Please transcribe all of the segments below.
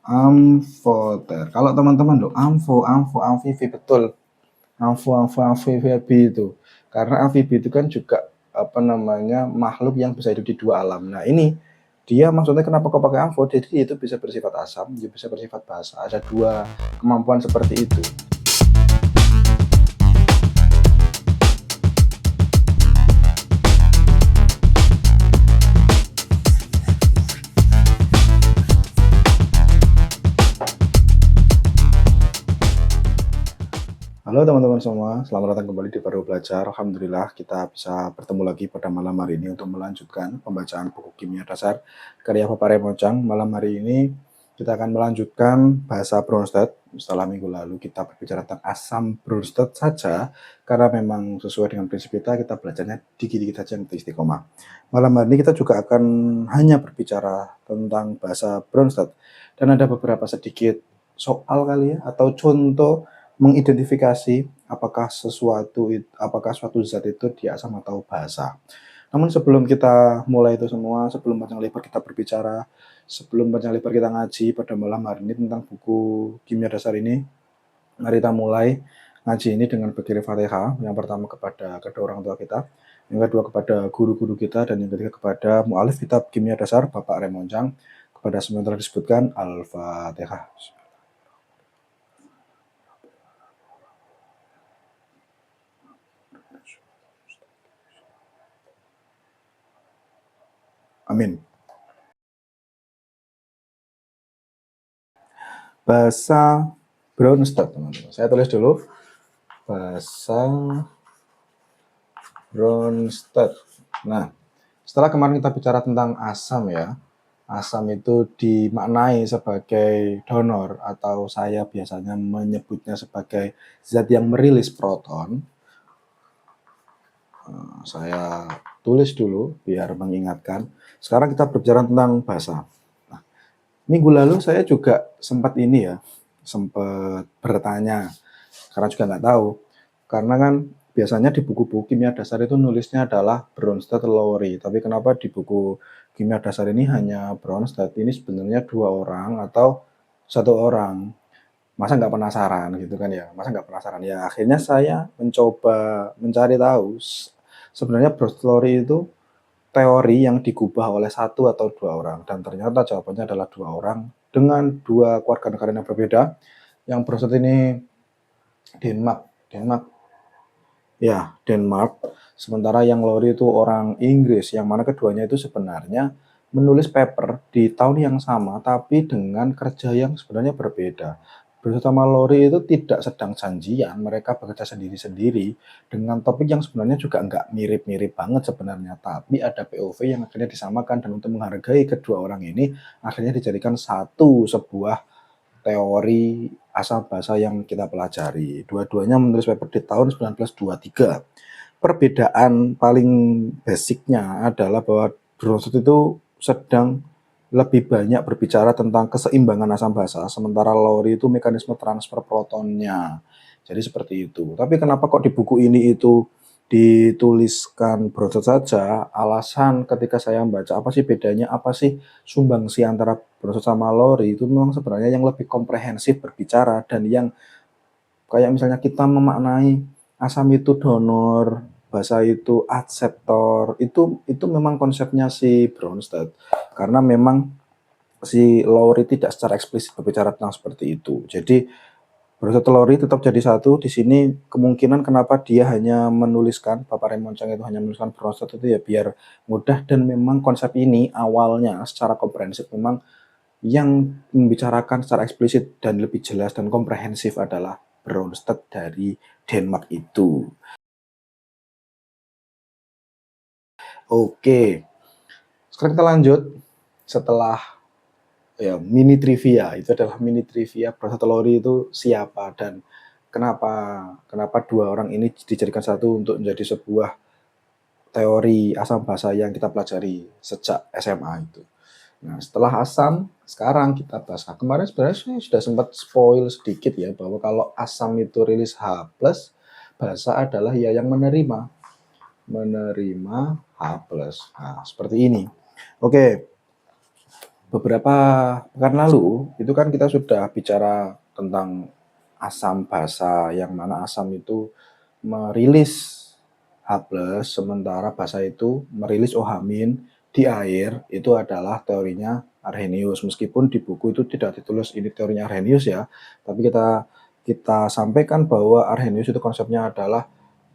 Amfoter. Kalau teman-teman loh, amfibi, betul. Amfibi itu. Karena amfibi itu kan juga apa namanya makhluk yang bisa hidup di dua alam. Nah ini dia maksudnya kenapa kau pakai amfo? Jadi itu bisa bersifat asam, juga bisa bersifat basa. Ada dua kemampuan seperti itu. Halo teman-teman semua, selamat datang kembali di Baru Belajar. Alhamdulillah kita bisa bertemu lagi pada malam hari ini untuk melanjutkan pembacaan buku kimia dasar karya Bapak Remojang. Malam hari ini kita akan melanjutkan bahasa Bronsted. Setelah minggu lalu kita berbicara tentang asam Bronsted saja, karena memang sesuai dengan prinsip kita belajarnya dikit-dikit saja yang istiqomah. Malam hari ini kita juga akan hanya berbicara tentang bahasa Bronsted dan ada beberapa sedikit soal kali ya, atau contoh mengidentifikasi apakah suatu zat itu dia asam atau basa. Namun sebelum kita mulai itu semua, sebelum panjang lebar kita berbicara, sebelum panjang lebar kita ngaji pada malam hari ini tentang buku kimia dasar ini, mari kita mulai ngaji ini dengan berkirim Fatihah. Yang pertama kepada kedua orang tua kita, yang kedua kepada guru-guru kita, dan yang ketiga kepada mu'alif kitab kimia dasar Bapak Remonjang. Kepada semua yang telah disebutkan, Al-Fatihah. Amin. Bahasa Bronsted, teman-teman. Saya tulis dulu. Bahasa Bronsted. Nah, setelah kemarin kita bicara tentang asam ya, asam itu dimaknai sebagai donor, atau saya biasanya menyebutnya sebagai zat yang merilis proton. Saya tulis dulu biar mengingatkan. Sekarang kita berbicara tentang basa. Nah, minggu lalu saya juga sempat bertanya, karena juga nggak tahu. Karena kan biasanya di buku-buku kimia dasar itu nulisnya adalah Bronsted Lowry, tapi kenapa di buku kimia dasar ini hanya Bronsted? Ini sebenarnya dua orang atau satu orang. Masa nggak penasaran gitu kan ya? Masa nggak penasaran? Ya akhirnya saya mencoba mencari tahu sebenarnya Bronsted Lowry itu teori yang digubah oleh satu atau dua orang, dan ternyata jawabannya adalah dua orang dengan dua keluarga negara yang berbeda. Yang Bronsted ini Denmark. Ya, Denmark. Sementara yang Lowry itu orang Inggris, yang mana keduanya itu sebenarnya menulis paper di tahun yang sama, tapi dengan kerja yang sebenarnya berbeda. Bronsted sama Lowry itu tidak sedang janjian, mereka bekerja sendiri-sendiri dengan topik yang sebenarnya juga nggak mirip-mirip banget sebenarnya, tapi ada POV yang akhirnya disamakan, dan untuk menghargai kedua orang ini, akhirnya dijadikan satu sebuah teori asal basa yang kita pelajari. Dua-duanya menulis paper di tahun 1923. Perbedaan paling basicnya adalah bahwa Bronsted itu sedang lebih banyak berbicara tentang keseimbangan asam basa, sementara Lowry itu mekanisme transfer protonnya. Jadi seperti itu. Tapi kenapa kok di buku ini itu dituliskan Bronsted saja? Alasan ketika saya membaca apa sih bedanya, apa sih sumbangsi antara Bronsted sama Lowry, itu memang sebenarnya yang lebih komprehensif berbicara, dan yang kayak misalnya kita memaknai asam itu donor, basa itu akseptor, itu memang konsepnya si Bronsted. Karena memang si Lowry tidak secara eksplisit berbicara tentang seperti itu. Jadi Bronsted Lowry tetap jadi satu. Di sini kemungkinan kenapa dia hanya menuliskan, Bapak Raymond Chang itu hanya menuliskan Bronsted itu ya biar mudah, dan memang konsep ini awalnya secara komprehensif memang yang membicarakan secara eksplisit dan lebih jelas dan komprehensif adalah Bronsted dari Denmark itu. Oke, sekarang kita lanjut. Setelah ya mini trivia, itu adalah mini trivia Bronsted Lowry itu siapa dan kenapa dua orang ini dijadikan satu untuk menjadi sebuah teori asam basa yang kita pelajari sejak SMA itu. Nah, setelah asam, sekarang kita basa. Kemarin sebenarnya saya sudah sempat spoil sedikit ya, bahwa kalau asam itu rilis H+, basa adalah ya yang menerima H+. Nah, seperti ini. Oke, Beberapa pekan lalu, itu kan kita sudah bicara tentang asam basa, yang mana asam itu merilis H+, sementara basa itu merilis OH- di air. Itu adalah teorinya Arrhenius. Meskipun di buku itu tidak ditulis ini teorinya Arrhenius ya, tapi kita kita sampaikan bahwa Arrhenius itu konsepnya adalah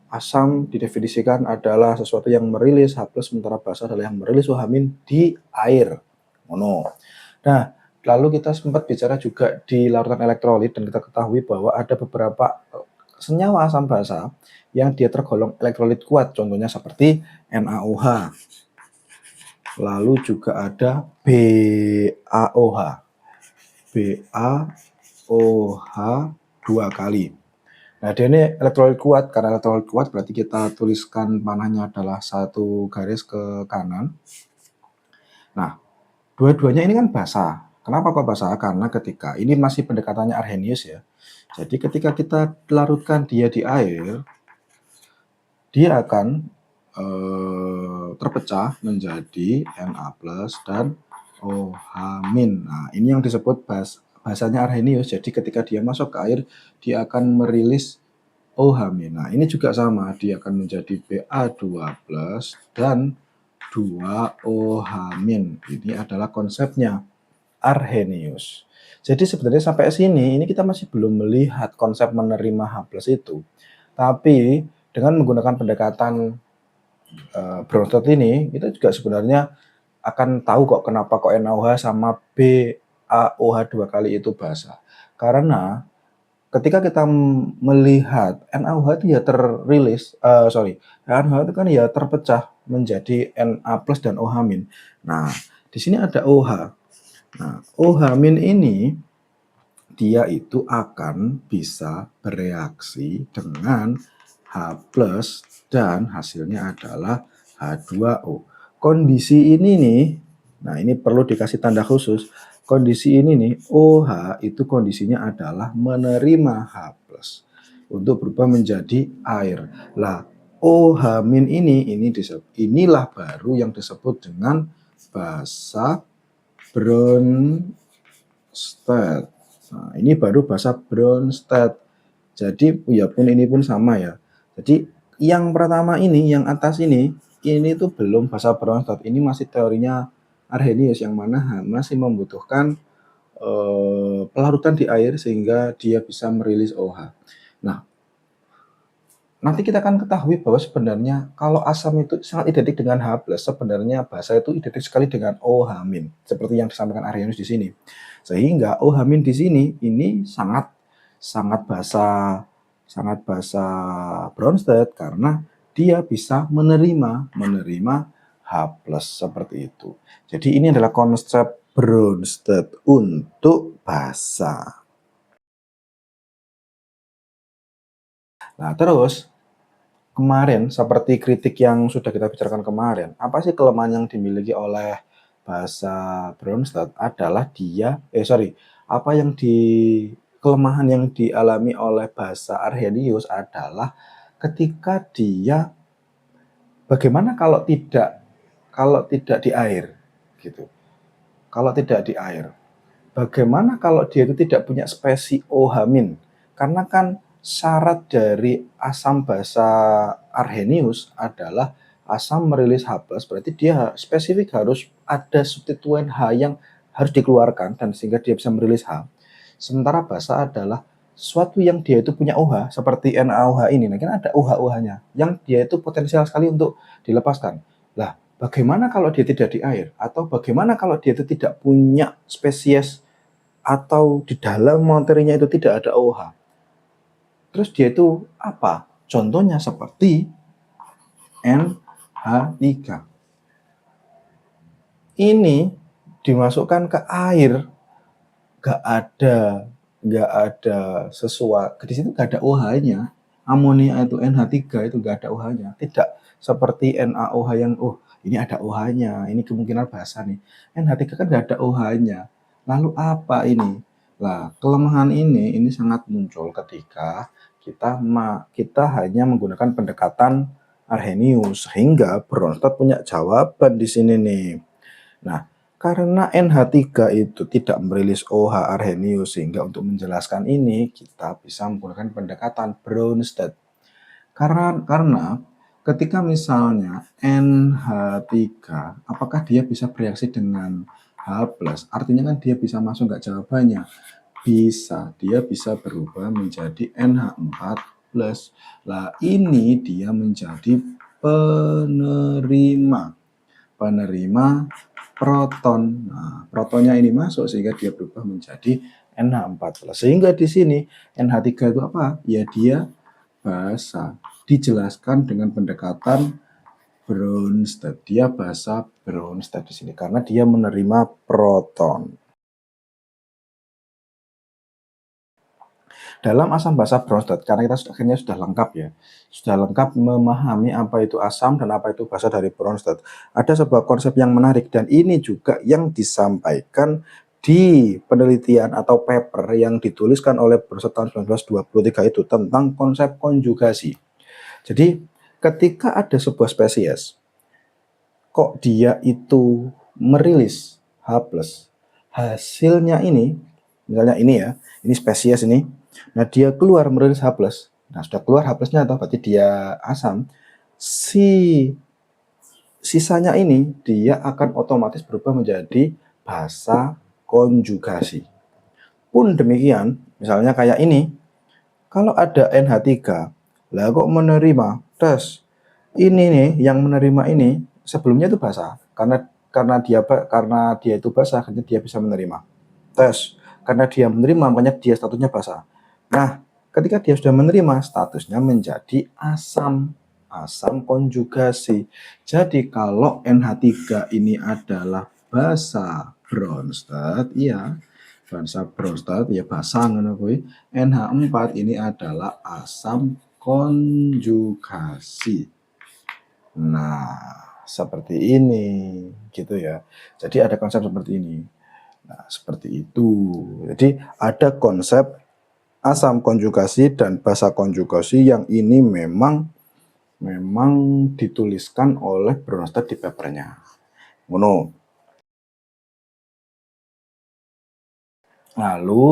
asam didefinisikan adalah sesuatu yang merilis H+, sementara basa adalah yang merilis OH- di air. Mono. Nah, lalu kita sempat bicara juga di larutan elektrolit dan kita ketahui bahwa ada beberapa senyawa asam basa yang dia tergolong elektrolit kuat, contohnya seperti NaOH. Lalu juga ada BaOH. BaOH 2 kali. Nah, dia ini elektrolit kuat. Karena elektrolit kuat berarti kita tuliskan panahnya adalah 1 garis ke kanan. Nah, dua-duanya ini kan basa. Kenapa kok basa? Karena ketika ini masih pendekatannya Arrhenius ya. Jadi ketika kita larutkan dia di air, dia akan terpecah menjadi Na+ dan OH-. Nah, ini yang disebut bahasanya Arrhenius. Jadi ketika dia masuk ke air, dia akan merilis OH-. Nah, ini juga sama, dia akan menjadi Ba2+ dan 2OH-. Ini adalah konsepnya Arrhenius. Jadi sebenarnya sampai sini ini kita masih belum melihat konsep menerima H+ itu. Tapi dengan menggunakan pendekatan Bronsted ini, kita juga sebenarnya akan tahu kok kenapa kok NaOH sama BaOH 2 kali itu basa. Karena ketika kita melihat NaOH itu ya NaOH itu kan ya terpecah menjadi Na+ dan OH-. Nah, di sini ada OH. Nah, OH- ini dia itu akan bisa bereaksi dengan H+ dan hasilnya adalah H2O. Kondisi ini nih, nah ini perlu dikasih tanda khusus. Kondisi ini nih, OH itu kondisinya adalah menerima H+ untuk berubah menjadi air. Lah, OH- inilah baru yang disebut dengan basa Bronsted. Nah, ini baru bahasa Bronsted. Jadi ya pun ini pun sama ya. Jadi yang pertama ini, yang atas ini tuh belum bahasa Bronsted. Ini masih teorinya Arrhenius yang mana masih membutuhkan pelarutan di air sehingga dia bisa merilis OH. Nah, nanti kita akan ketahui bahwa sebenarnya kalau asam itu sangat identik dengan H+, sebenarnya basa itu identik sekali dengan OH-, seperti yang disampaikan Arrhenius di sini. Sehingga OH- di sini ini sangat basa Bronsted karena dia bisa menerima H+ seperti itu. Jadi ini adalah konsep Bronsted untuk basa. Nah, terus kemarin, seperti kritik yang sudah kita bicarakan kemarin, apa sih kelemahan yang dimiliki oleh bahasa Bronsted adalah apa yang kelemahan yang dialami oleh bahasa Arrhenius adalah ketika dia bagaimana kalau tidak di air gitu. Kalau tidak di air. Bagaimana kalau dia itu tidak punya spesi OH-? Karena kan syarat dari asam basa Arrhenius adalah asam merilis H+, berarti dia spesifik harus ada substituen H yang harus dikeluarkan dan sehingga dia bisa merilis H. Sementara basa adalah sesuatu yang dia itu punya OH seperti NaOH ini. Nah, kan ada OH-OH-nya yang dia itu potensial sekali untuk dilepaskan. Lah, bagaimana kalau dia tidak di air? Atau bagaimana kalau dia itu tidak punya spesies atau di dalam materinya itu tidak ada OH. Terus dia itu apa? Contohnya seperti NH3. Ini dimasukkan ke air, gak ada sesuatu. Di situ gak ada OH-nya. Amonia itu NH3 itu gak ada OH-nya. Tidak seperti NaOH yang ini ada OH-nya, ini kemungkinan basa nih. NH3 kan gak ada OH-nya. Lalu apa ini? Nah, kelemahan ini sangat muncul ketika kita hanya menggunakan pendekatan Arrhenius sehingga Bronsted punya jawaban di sini nih. Nah, Karena NH3 itu tidak merilis OH Arrhenius, sehingga untuk menjelaskan ini kita bisa menggunakan pendekatan Bronsted. Karena ketika misalnya NH3, apakah dia bisa bereaksi dengan H+, artinya kan dia bisa masuk nggak jawabannya? Bisa, dia bisa berubah menjadi NH4+. Lah ini dia menjadi penerima proton. Nah, protonnya ini masuk sehingga dia berubah menjadi NH4+. Sehingga di sini NH3 itu apa? Ya dia basa. Dijelaskan dengan pendekatan Bronsted. Dia basa Bronsted di sini karena dia menerima proton. Dalam asam basa Bronsted, karena kita akhirnya sudah lengkap ya, sudah lengkap memahami apa itu asam dan apa itu basa dari Bronsted. Ada sebuah konsep yang menarik dan ini juga yang disampaikan di penelitian atau paper yang dituliskan oleh Bronsted tahun 1923 itu tentang konsep konjugasi. Jadi ketika ada sebuah spesies, kok dia itu merilis H+, hasilnya ini, misalnya ini ya, ini spesies ini, nah dia keluar merilis H+, nah sudah keluar H+-nya atau berarti dia asam, sisanya ini dia akan otomatis berubah menjadi basa konjugasi. Pun demikian, misalnya kayak ini, kalau ada NH3, lah kok menerima tes. Ini nih yang menerima ini sebelumnya itu basa. Karena dia itu basa, akhirnya dia bisa menerima. Tes. Karena dia menerima, makanya dia statusnya basa. Nah, ketika dia sudah menerima, statusnya menjadi asam. Asam konjugasi. Jadi kalau NH3 ini adalah basa Bronsted, ya basa Bronsted ya basa ngono kuwi. NH4 ini adalah asam konjugasi. Nah, seperti ini gitu ya. Jadi ada konsep seperti ini. Nah, seperti itu. Jadi ada konsep asam konjugasi dan basa konjugasi yang ini memang dituliskan oleh Bronsted di papernya. Ngono. Lalu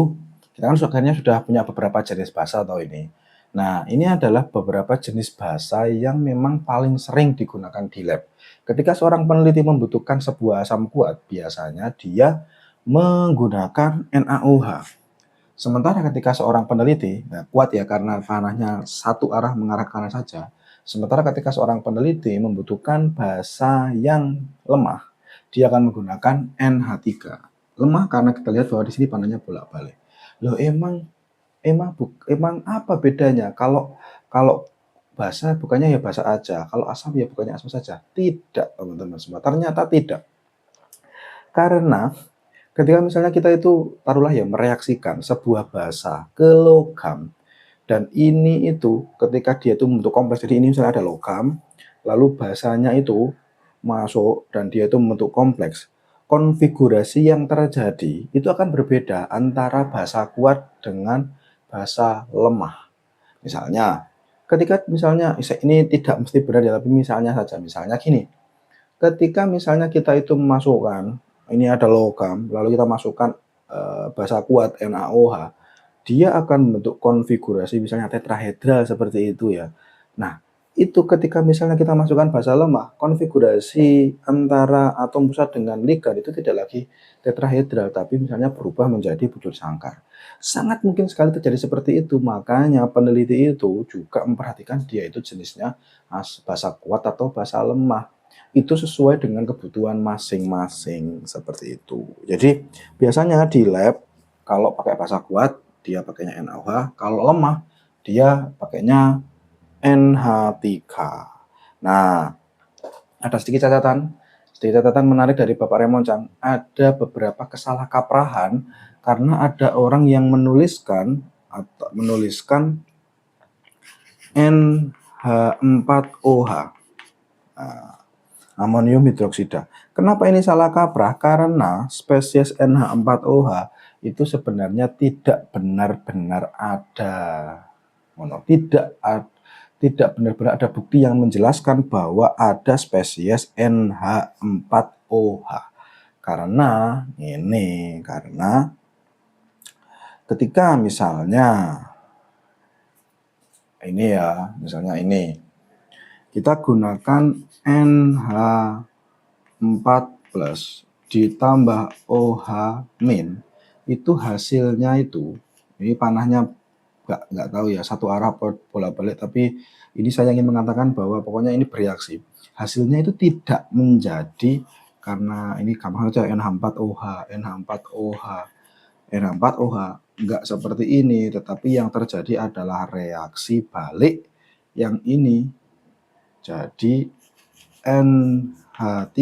kita kan akhirnya sudah punya beberapa jenis basa atau ini. Nah, ini adalah beberapa jenis basa yang memang paling sering digunakan di lab. Ketika seorang peneliti membutuhkan sebuah asam kuat, biasanya dia menggunakan NaOH. Sementara ketika seorang peneliti, nah kuat ya karena panahnya satu arah mengarah ke kanan saja. Sementara ketika seorang peneliti membutuhkan basa yang lemah, dia akan menggunakan NH3. Lemah karena kita lihat bahwa di sini panahnya bolak-balik. Loh emang apa bedanya? Kalau basa bukannya ya basa aja, kalau asam ya bukannya asam saja. Tidak, teman-teman semua. Ternyata tidak. Karena ketika misalnya kita itu taruhlah ya mereaksikan sebuah basa ke logam, dan ini itu ketika dia itu membentuk kompleks, jadi ini misalnya ada logam, lalu basanya itu masuk dan dia itu membentuk kompleks, konfigurasi yang terjadi itu akan berbeda antara basa kuat dengan basa lemah. Misalnya ketika misalnya ini tidak mesti benar ya, tapi misalnya saja, misalnya gini, ketika misalnya kita itu memasukkan, ini ada logam, lalu kita masukkan basa kuat NaOH, dia akan membentuk konfigurasi misalnya tetrahedral seperti itu ya. Nah, itu ketika misalnya kita masukkan basa lemah, konfigurasi antara atom pusat dengan ligan itu tidak lagi tetrahedral, tapi misalnya berubah menjadi bujur sangkar. Sangat mungkin sekali terjadi seperti itu, makanya peneliti itu juga memperhatikan dia itu jenisnya basa kuat atau basa lemah. Itu sesuai dengan kebutuhan masing-masing seperti itu. Jadi biasanya di lab kalau pakai basa kuat dia pakainya NaOH, kalau lemah dia pakainya NH3. Nah, ada sedikit catatan menarik dari Bapak Raymond Chang. Ada beberapa kesalahkaprahan karena ada orang yang menuliskan NH4OH. Nah, amonium hidroksida. Kenapa ini salah kaprah? Karena spesies NH4OH itu sebenarnya tidak benar-benar ada. Tidak benar-benar ada bukti yang menjelaskan bahwa ada spesies NH4OH. Karena ketika misalnya ini ya, misalnya ini kita gunakan NH4 plus ditambah OH min, itu hasilnya itu, ini panahnya nggak tahu ya satu arah bolak-balik, tapi ini saya ingin mengatakan bahwa pokoknya ini bereaksi. Hasilnya itu tidak menjadi, karena ini gampang saja NH4OH, NH4OH, NH4OH, nggak seperti ini, tetapi yang terjadi adalah reaksi balik yang ini. Jadi NH3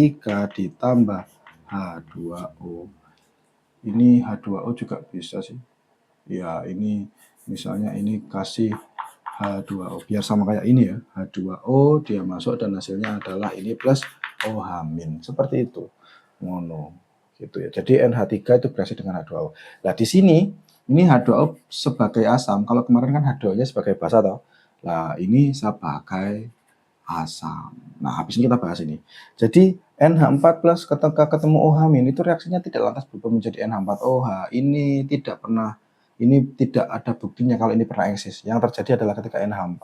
ditambah H2O. Ini H2O juga bisa sih. Ya, ini misalnya ini kasih H2O biar sama kayak ini ya. H2O dia masuk dan hasilnya adalah ini plus OH min. Seperti itu. Mono gitu ya. Jadi NH3 itu bereaksi dengan H2O. Nah, di sini ini H2O sebagai asam. Kalau kemarin kan H2O-nya sebagai basa toh. Nah, ini sebagai asam. Nah, habis ini kita bahas ini. Jadi NH4 plus ketika ketemu OH min itu reaksinya tidak lantas berubah menjadi NH4OH. Ini tidak ada buktinya kalau ini pernah eksis. Yang terjadi adalah ketika NH4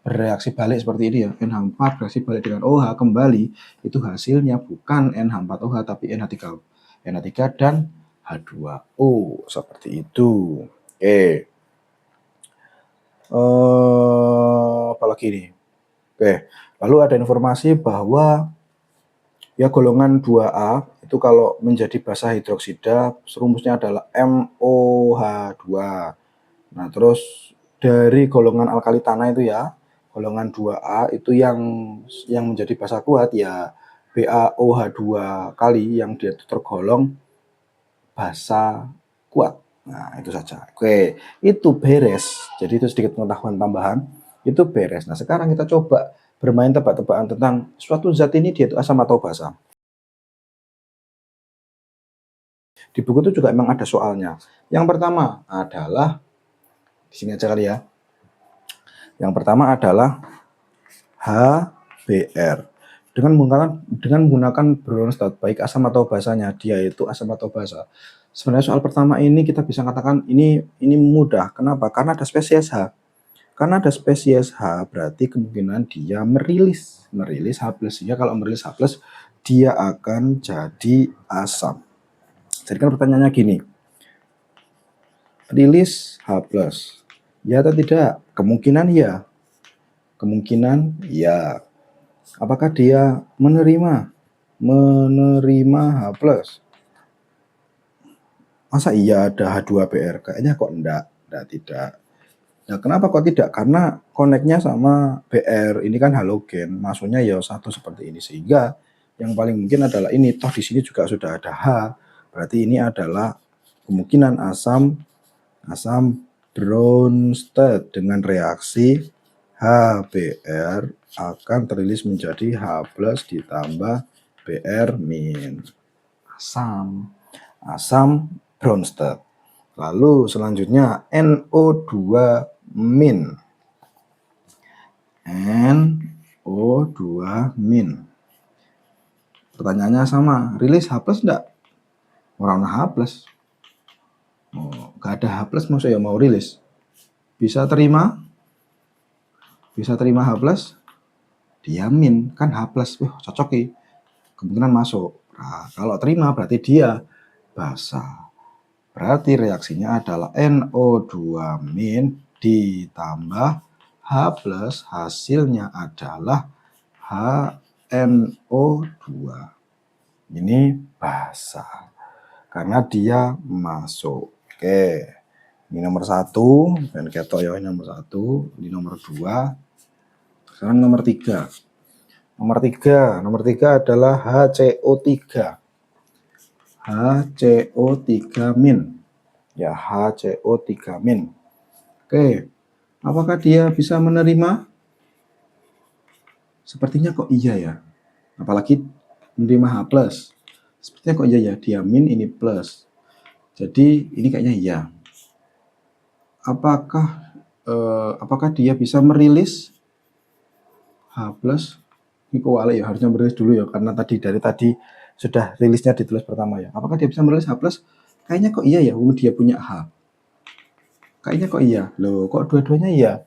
bereaksi balik seperti ini ya. NH4 bereaksi balik dengan OH kembali, itu hasilnya bukan NH4OH tapi NH3. NH3 dan H2O seperti itu. Oke. Apalagi ini? Oke, lalu ada informasi bahwa ya golongan 2A itu kalau menjadi basa hidroksida rumusnya adalah MOH2. Nah, terus dari golongan alkali tanah itu ya, golongan 2A itu yang menjadi basa kuat ya BaOH2 kali yang dia tergolong basa kuat. Nah, itu saja. Oke, itu beres. Jadi itu sedikit pengetahuan tambahan. Itu beres. Nah, sekarang kita coba bermain tebak-tebakan tentang suatu zat ini dia itu asam atau basa. Di buku itu juga emang ada soalnya. Yang pertama adalah di sini aja kali ya. Yang pertama adalah HBr. Dengan menggunakan Bronsted baik asam atau basanya, dia itu asam atau basa. Sebenarnya soal pertama ini kita bisa katakan ini mudah. Kenapa? Karena ada spesies H. Karena ada spesies H, berarti kemungkinan dia merilis H+. Sehingga kalau merilis H+, dia akan jadi asam. Jadi kan pertanyaannya gini, rilis H+, ya atau tidak? Kemungkinan ya. Apakah dia menerima H+? Masa iya ada H2Br? Kayaknya kok tidak. Nah, kenapa kok tidak? Karena koneknya sama Br, ini kan halogen, masuknya ya satu seperti ini, sehingga yang paling mungkin adalah ini. Toh di sini juga sudah ada H, berarti ini adalah kemungkinan asam Bronsted dengan reaksi HBr akan terilis menjadi H+ ditambah Br min. Asam Bronsted. Lalu selanjutnya NO2 min. NO2 min. Pertanyaannya sama, rilis H+ enggak? Orang H+. Gak ada H+, maksudnya mau rilis. Bisa terima H+, dia min, kan H+. Cocok ya. Kemungkinan masuk. Nah, kalau terima berarti dia basa. Berarti reaksinya adalah NO2 min ditambah H+, hasilnya adalah HNO2. Ini basa. Karena dia masuk. Oke. Ini nomor 1, dan ketok ya ini nomor 1, ini nomor 2. Sekarang nomor 3. Nomor 3 adalah HCO3. HCO3 min. Ya, HCO3 min. Oke. Apakah dia bisa menerima? Sepertinya kok iya ya. Apalagi menerima H+. Sepertinya kok iya ya, dia min ini plus. Jadi ini kayaknya iya. Apakah dia bisa merilis H+? Ini kewalik ya, harusnya merilis dulu ya, karena dari tadi sudah rilisnya ditulis pertama ya. Apakah dia bisa merilis H+? Kayaknya kok iya ya, dia punya H. Kayaknya kok iya. Loh, kok dua-duanya iya?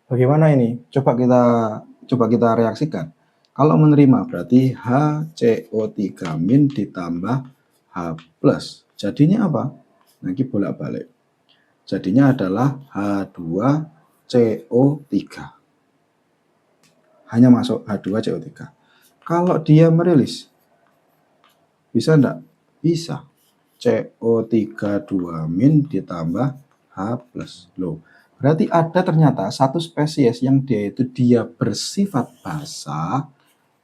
Bagaimana ini? Coba kita reaksikan. Kalau menerima berarti HCO3- ditambah H+. Jadinya apa? Nanti bolak-balik. Jadinya adalah H2CO3. Hanya masuk H2CO3. Kalau dia merilis, bisa enggak? Bisa. CO3 2- ditambah H+. Loh, berarti ada ternyata satu spesies yang dia bersifat basa,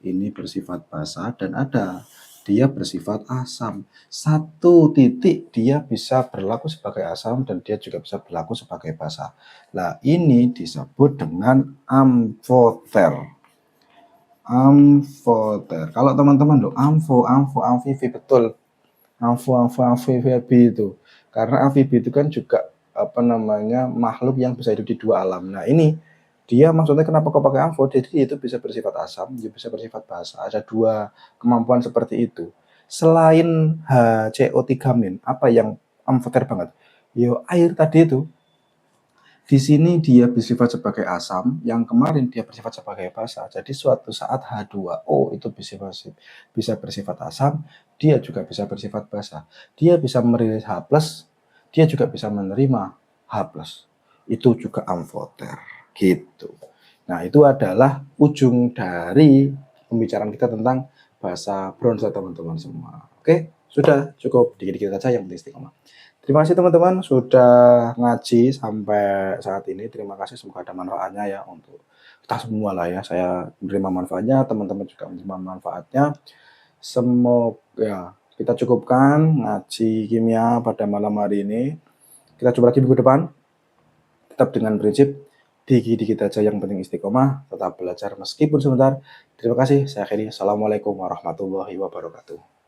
ini bersifat basa, dan ada dia bersifat asam. Satu titik dia bisa berlaku sebagai asam dan dia juga bisa berlaku sebagai basa. Nah, ini disebut dengan amfoter. Amfoter. Kalau teman-teman loh, amfibi, betul. Amfibi itu. Karena amfibi itu kan juga makhluk yang bisa hidup di dua alam. Nah, ini dia maksudnya kenapa kau pakai amfo? Jadi itu bisa bersifat asam, juga bisa bersifat basa. Ada dua kemampuan seperti itu. Selain HCO3-, apa yang amfoter banget? Yo, air tadi itu. Di sini dia bersifat sebagai asam, yang kemarin dia bersifat sebagai basa. Jadi suatu saat H2O itu bisa bersifat asam, dia juga bisa bersifat basa. Dia bisa merilis H+, dia juga bisa menerima H+. Itu juga amfoter, gitu. Nah, itu adalah ujung dari pembicaraan kita tentang bahasa bronza, teman-teman semua. Oke, sudah cukup dikit-dikit saja, yang penting istiqomah. Terima kasih teman-teman sudah ngaji sampai saat ini. Terima kasih, semoga ada manfaatnya ya untuk kita semua lah ya. Saya menerima manfaatnya, teman-teman juga menerima manfaatnya. Semoga ya, kita cukupkan ngaji kimia pada malam hari ini. Kita coba lagi minggu depan. Tetap dengan prinsip dikit-dikit aja, yang penting istiqomah, tetap belajar meskipun sebentar. Terima kasih, saya akhiri. Assalamualaikum warahmatullahi wabarakatuh.